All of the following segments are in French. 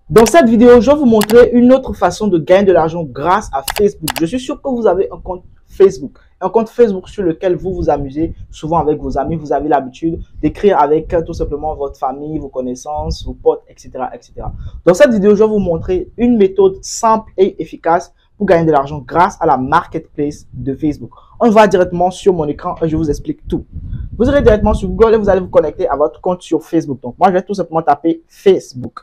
Dans cette vidéo, je vais vous montrer une autre façon de gagner de l'argent grâce à Facebook. Je suis sûr que vous avez un compte Facebook sur lequel vous vous amusez souvent avec vos amis. Vous avez l'habitude d'écrire avec tout simplement votre famille, vos connaissances, vos potes, etc., etc. Dans cette vidéo, je vais vous montrer une méthode simple et efficace pour gagner de l'argent grâce à la marketplace de Facebook. On va directement sur mon écran et je vous explique tout. Vous irez directement sur Google et vous allez vous connecter à votre compte sur Facebook. Donc, moi, je vais tout simplement taper Facebook.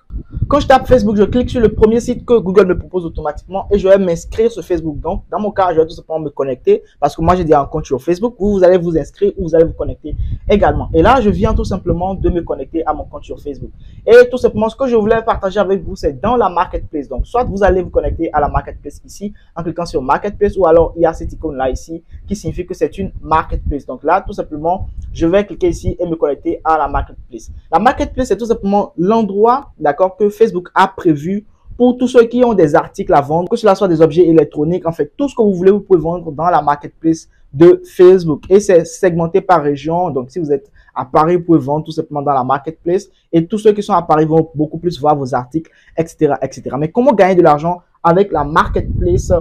Quand je tape Facebook, je clique sur le premier site que Google me propose automatiquement et je vais m'inscrire sur Facebook. Donc, dans mon cas, je vais tout simplement me connecter parce que moi, j'ai déjà un compte sur Facebook. Vous allez vous inscrire ou vous allez vous connecter également. Et là, je viens tout simplement de me connecter à mon compte sur Facebook. Et tout simplement, ce que je voulais partager avec vous, c'est dans la marketplace. Donc, soit vous allez vous connecter à la marketplace ici en cliquant sur marketplace ou alors il y a cette icône là ici qui signifie que c'est une marketplace. Donc là, tout simplement, je vais cliquer ici et me connecter à la marketplace. La marketplace, c'est tout simplement l'endroit, d'accord, que Facebook a prévu pour tous ceux qui ont des articles à vendre, que cela soit des objets électroniques, en fait, tout ce que vous voulez, vous pouvez vendre dans la marketplace de Facebook. Et c'est segmenté par région. Donc, si vous êtes à Paris, vous pouvez vendre tout simplement dans la marketplace. Et tous ceux qui sont à Paris vont beaucoup plus voir vos articles, etc., etc. Mais comment gagner de l'argent avec la marketplace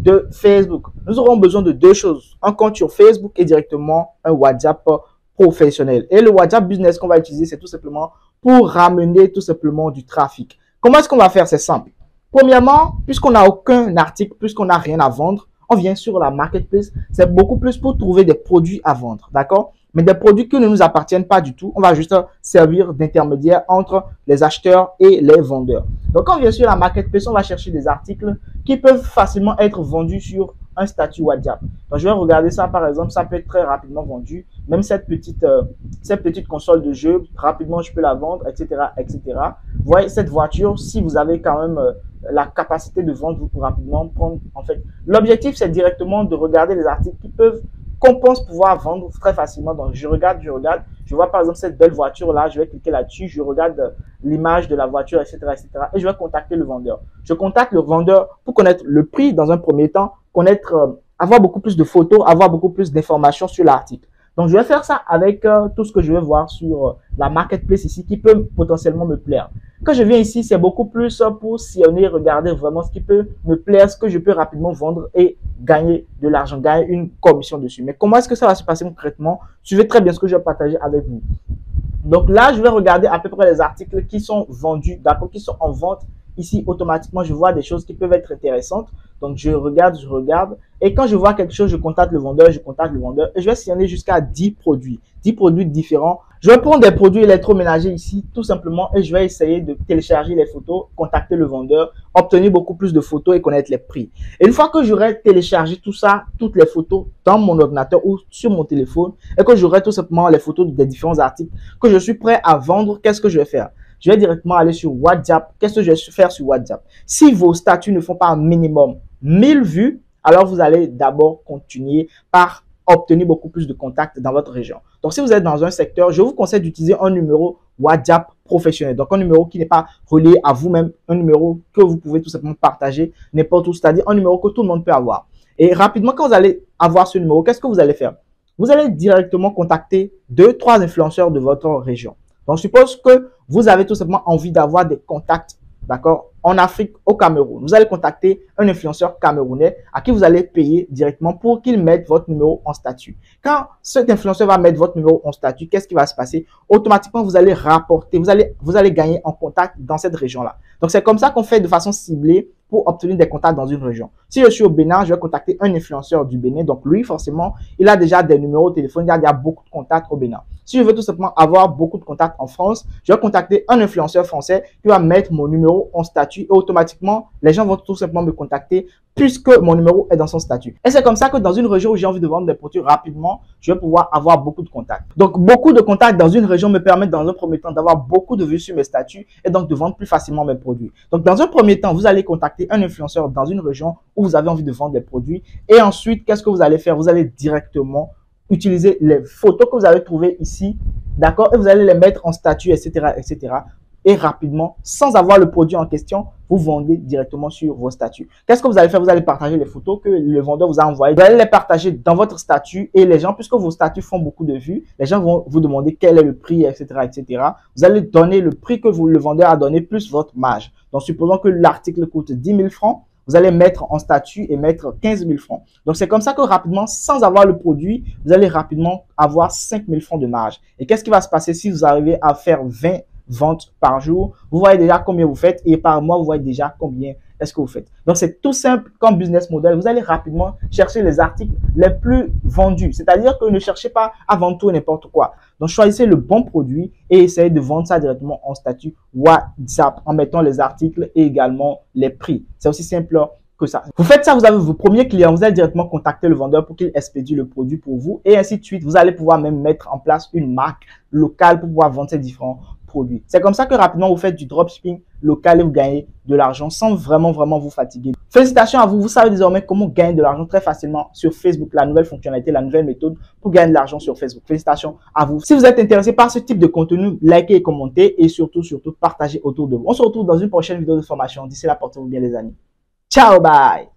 de Facebook? Nous aurons besoin de deux choses. Un compte sur Facebook et directement un WhatsApp professionnel. Et le WhatsApp Business qu'on va utiliser, c'est tout simplement pour ramener tout simplement du trafic. Comment est-ce qu'on va faire? C'est simple. Premièrement, puisqu'on n'a aucun article, puisqu'on n'a rien à vendre, on vient sur la marketplace. C'est beaucoup plus pour trouver des produits à vendre. D'accord? Mais des produits qui ne nous appartiennent pas du tout. On va juste servir d'intermédiaire entre les acheteurs et les vendeurs. Donc, quand on vient sur la marketplace, on va chercher des articles qui peuvent facilement être vendus sur un statut WhatsApp. Donc, je vais regarder ça, par exemple, ça peut être très rapidement vendu. Même cette petite console de jeu, rapidement, je peux la vendre, etc., etc. Vous voyez, cette voiture, si vous avez quand même la capacité de vendre, vous pouvez rapidement prendre, en fait, l'objectif, c'est directement de regarder les articles qu'on pense pouvoir vendre très facilement. Donc, je regarde, je vois par exemple cette belle voiture là, je vais cliquer là-dessus, je regarde l'image de la voiture, etc., etc. Et je vais contacter le vendeur. Je contacte le vendeur pour connaître le prix dans un premier temps, avoir beaucoup plus de photos, avoir beaucoup plus d'informations sur l'article. Donc, je vais faire ça avec tout ce que je vais voir sur la marketplace ici qui peut potentiellement me plaire. Quand je viens ici, c'est beaucoup plus pour sillonner, regarder vraiment ce qui peut me plaire, ce que je peux rapidement vendre et gagner de l'argent, gagner une commission dessus. Mais comment est-ce que ça va se passer concrètement? Suivez très bien ce que je vais partager avec vous. Donc là, je vais regarder à peu près les articles qui sont vendus, d'accord, qui sont en vente. Ici, automatiquement, je vois des choses qui peuvent être intéressantes. Donc, je regarde. Et quand je vois quelque chose, je contacte le vendeur. Et je vais sillonner jusqu'à 10 produits. 10 produits différents. Je vais prendre des produits électroménagers ici, tout simplement. Et je vais essayer de télécharger les photos, contacter le vendeur, obtenir beaucoup plus de photos et connaître les prix. Et une fois que j'aurai téléchargé tout ça, toutes les photos dans mon ordinateur ou sur mon téléphone, et que j'aurai tout simplement les photos des différents articles que je suis prêt à vendre, qu'est-ce que je vais faire? Je vais directement aller sur WhatsApp. Qu'est-ce que je vais faire sur WhatsApp? Si vos statuts ne font pas un minimum 1000 vues, alors vous allez d'abord continuer par obtenir beaucoup plus de contacts dans votre région. Donc, si vous êtes dans un secteur, je vous conseille d'utiliser un numéro WhatsApp professionnel. Donc, un numéro qui n'est pas relié à vous-même, un numéro que vous pouvez tout simplement partager n'importe où, c'est-à-dire un numéro que tout le monde peut avoir. Et rapidement, quand vous allez avoir ce numéro, qu'est-ce que vous allez faire? Vous allez directement contacter 2-3 influenceurs de votre région. Donc, suppose que vous avez tout simplement envie d'avoir des contacts, d'accord, en Afrique, au Cameroun. Vous allez contacter un influenceur camerounais à qui vous allez payer directement pour qu'il mette votre numéro en statut. Quand cet influenceur va mettre votre numéro en statut, qu'est-ce qui va se passer? Automatiquement, vous allez rapporter, vous allez gagner en contact dans cette région-là. Donc, c'est comme ça qu'on fait de façon ciblée pour obtenir des contacts dans une région. Si je suis au Bénin, je vais contacter un influenceur du Bénin. Donc, lui, forcément, il a déjà des numéros de téléphone, il a déjà beaucoup de contacts au Bénin. Si je veux tout simplement avoir beaucoup de contacts en France, je vais contacter un influenceur français qui va mettre mon numéro en statut et automatiquement, les gens vont tout simplement me contacter puisque mon numéro est dans son statut. Et c'est comme ça que dans une région où j'ai envie de vendre des produits rapidement, je vais pouvoir avoir beaucoup de contacts. Donc, beaucoup de contacts dans une région me permettent dans un premier temps d'avoir beaucoup de vues sur mes statuts et donc de vendre plus facilement mes produits. Donc, dans un premier temps, vous allez contacter un influenceur dans une région où vous avez envie de vendre des produits. Et ensuite, qu'est-ce que vous allez faire? Vous allez directement utiliser les photos que vous avez trouvées ici, d'accord? Et vous allez les mettre en statut, etc., etc. et rapidement, sans avoir le produit en question, vous vendez directement sur vos statuts. Qu'est-ce que vous allez faire? Vous allez partager les photos que le vendeur vous a envoyées. Vous allez les partager dans votre statut et les gens, puisque vos statuts font beaucoup de vues, les gens vont vous demander quel est le prix, etc., etc. Vous allez donner le prix que le vendeur a donné plus votre marge. Donc, supposons que l'article coûte 10 000 francs. Vous allez mettre en statut et mettre 15 000 francs. Donc, c'est comme ça que rapidement, sans avoir le produit, vous allez rapidement avoir 5 000 francs de marge. Et qu'est-ce qui va se passer si vous arrivez à faire 20 ventes par jour? Vous voyez déjà combien vous faites et par mois, vous voyez déjà combien est-ce que vous faites. Donc, c'est tout simple comme business model. Vous allez rapidement chercher les articles les plus vendus. C'est-à-dire que ne cherchez pas à vendre tout et n'importe quoi. Donc, choisissez le bon produit et essayez de vendre ça directement en statut WhatsApp en mettant les articles et également les prix. C'est aussi simple que ça. Vous faites ça, vous avez vos premiers clients, vous allez directement contacter le vendeur pour qu'il expédie le produit pour vous et ainsi de suite. Vous allez pouvoir même mettre en place une marque locale pour pouvoir vendre ces différents produits. C'est comme ça que rapidement vous faites du dropshipping local et vous gagnez de l'argent sans vraiment vous fatiguer. Félicitations à vous, vous savez désormais comment gagner de l'argent très facilement sur Facebook, la nouvelle fonctionnalité, la nouvelle méthode pour gagner de l'argent sur Facebook. Félicitations à vous. Si vous êtes intéressé par ce type de contenu, likez et commentez et surtout partagez autour de vous. On se retrouve dans une prochaine vidéo de formation. D'ici là, portez-vous bien les amis. Ciao, bye!